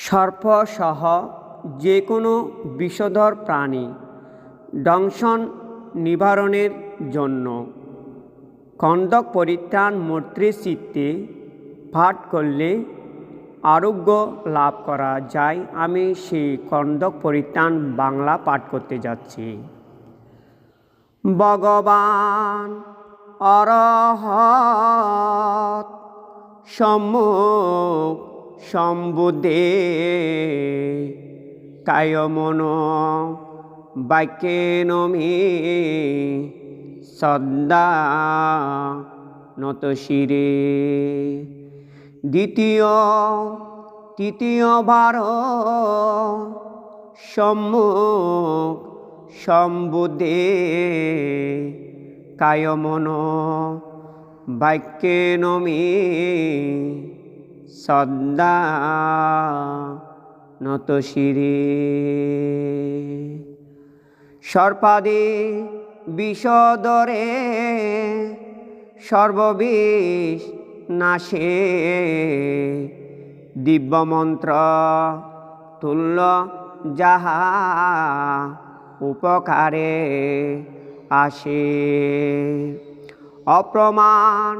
সর্পসহ যে কোনো বিষধর প্রাণী দংশন নিবারণের জন্য কন্দক পরিত্রাণ মৈত্রীচিত্তে পাঠ করলে আরোগ্য লাভ করা যায়। আমি সেই কন্দক পরিত্রাণ বাংলা পাঠ করতে যাচ্ছি। ভগবান অরহত সম্মুখ সম্বুদ্ধে কায়মন বাক্যেন মে শ্রদ্ধা নত শিরে। তৃতীয়বার সম্মুখ সম্বুদ্ধে কায়মন বাক্যেন মে শ্রদ্ধা নত শিরে। সর্পাদি বিষধরে সর্ববিষ নাশে দিব্যমন্ত্র তুল্য যাহা উপকারে আসে। অপ্রমাণ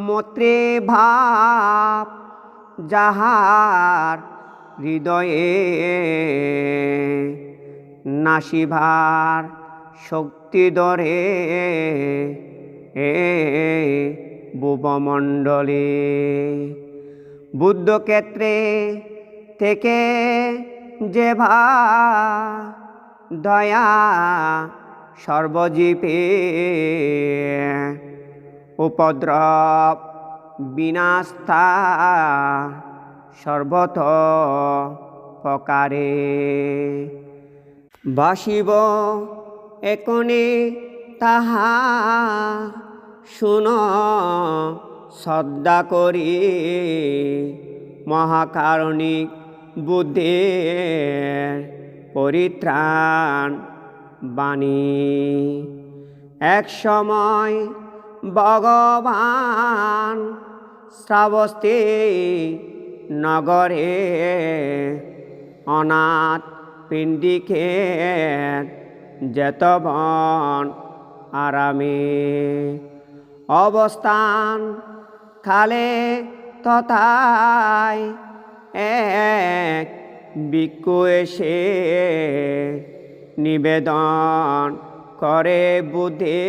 মৈত্রী ভাব যাহার হৃদয়ে নাশিভার শক্তি ধরে ভুবমণ্ডলে। বুদ্ধক্ষেত্রে থেকে যে দয়া সর্বজীবে উপদ্রব বিনাশতা সর্বত প্রকারে। বাসিব একনে তাহা শুন শ্রদ্ধা করি মহাকারণিক বুদ্ধের পরিত্রাণ বাণী। এক সময় ভগবান শ্রাবস্তি নগরে অনাথ পিণ্ডিকের যেতবন আরামে অবস্থান কালে তথায় এক ভিক্ষু এসে নিবেদন করে বুদ্ধে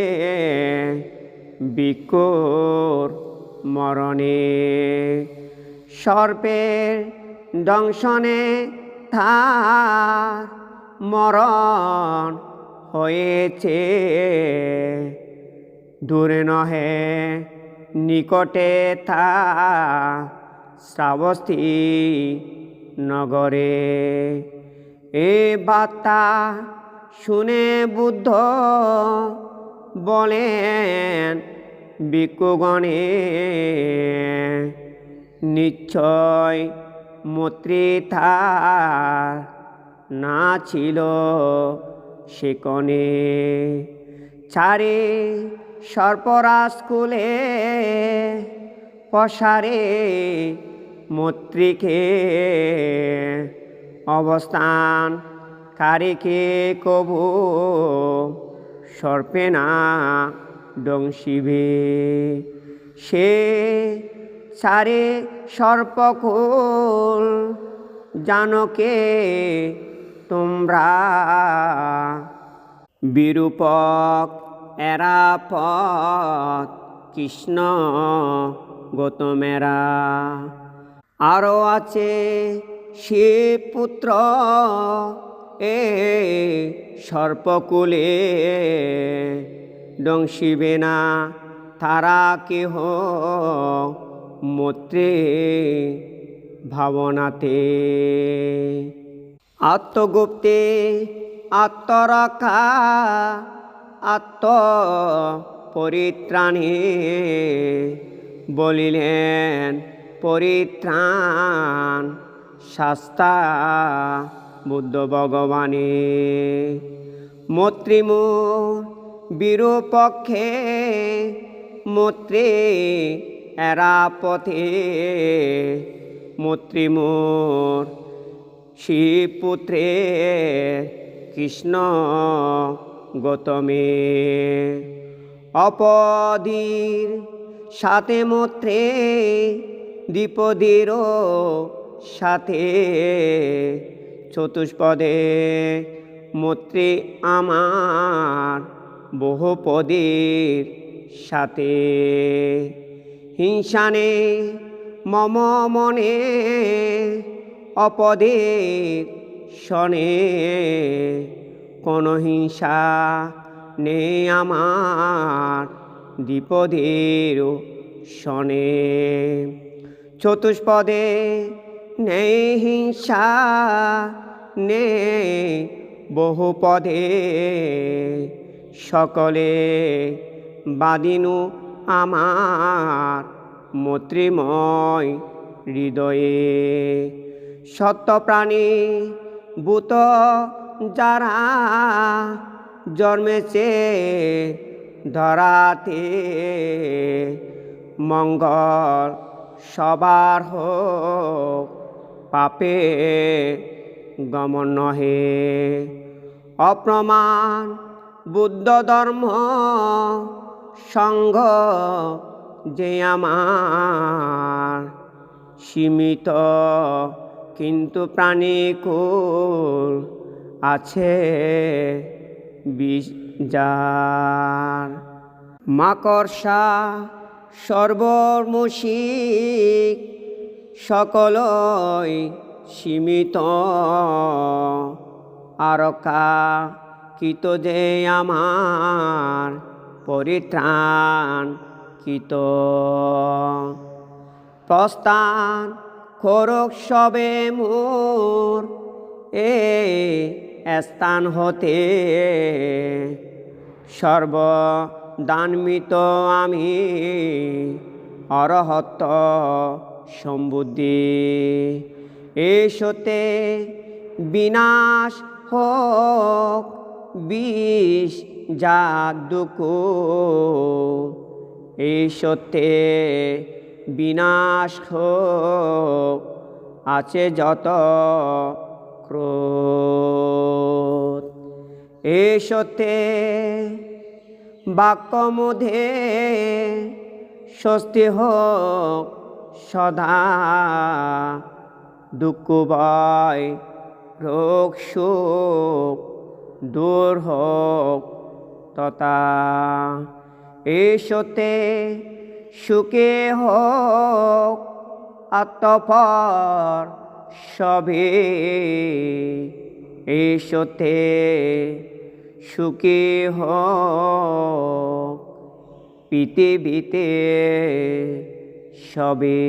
ভিক্ষুর মরণে। সর্পের দংশনে তার মরণ হয়েছে, দূরে নহে নিকটে তা শ্রাবস্তি নগরে। এ বার্তা শুনে বুদ্ধ বলেন ভিক্ষুগণে, নিশ্চয় মৈত্রী তার না ছিল সেকনে। চারে সর্পরাজকুলে পসারে মৈত্রীকে অবস্থান কারিকে কবু সর্পে না দংশিবে। সে চারে সর্পকুল জানকে তোমরা বিরূপক এরাপথ কৃষ্ণ গৌতমেরা। আরও আছে শিব পুত্র এ সর্পকুলে দংশিবে না তারা কেহ মৈত্রী ভাবনাতে। আত্মগুপ্তে আত্মরক্ষা আত্ম পরিত্রাণে বলিলেন পরিত্রাণ শাস্তা বুদ্ধ ভগবানে। মৈত্রীমূল বিরূপক্ষে মৈত্রী এরা পথে মৈত্রীমূর শিবপুত্রে কৃষ্ণ গৌতমে অপদীর সাথে মত্রে দ্বিপদীরও সাথে চতুষ্পদে মত্রে আমার বহুপদীর সাথে হিংসানে মম মনে অপদের শনে কোনো হিংসা নেই আমার দ্বিপদের শনে চতুষ্পদে নেই হিংসা নেই বহুপদে সকলে বাদিনু আমার মৈত্রীময় হৃদয়ে সত্যপ্রাণী ভূত যারা জন্মেছে ধরাতে মঙ্গল সবার হোক পাপে গমন নহে অপ্রমাণ বুদ্ধ ধর্ম সঙ্গ যে আমার সীমিত কিন্তু প্রাণীকুল আছে যার মাকড়সা সর্বমূষিক সকলই সীমিত আরকা কিত যে আমার পরিত্রাণ কিত প্রস্থান খোরক সবে মোর এ স্থান হতে সর্বদানমিত আমি অরহত সম্বুদ্ধি এসতে বিনাশ হোক বিষ জাদুকু এসতে বিনাশ হোক আছে যত ক্রোধ এসতে বাক্যমধ্যে স্বস্তি হোক সদা দুঃখ ভয় রোগ শোক দূর হোক তথা এসতে সুখে হোক আত্মপর সবে এসতে সুখে হোক পৃথিবীতে সবে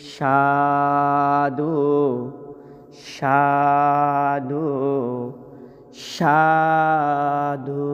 সাধু সাধু সাধু।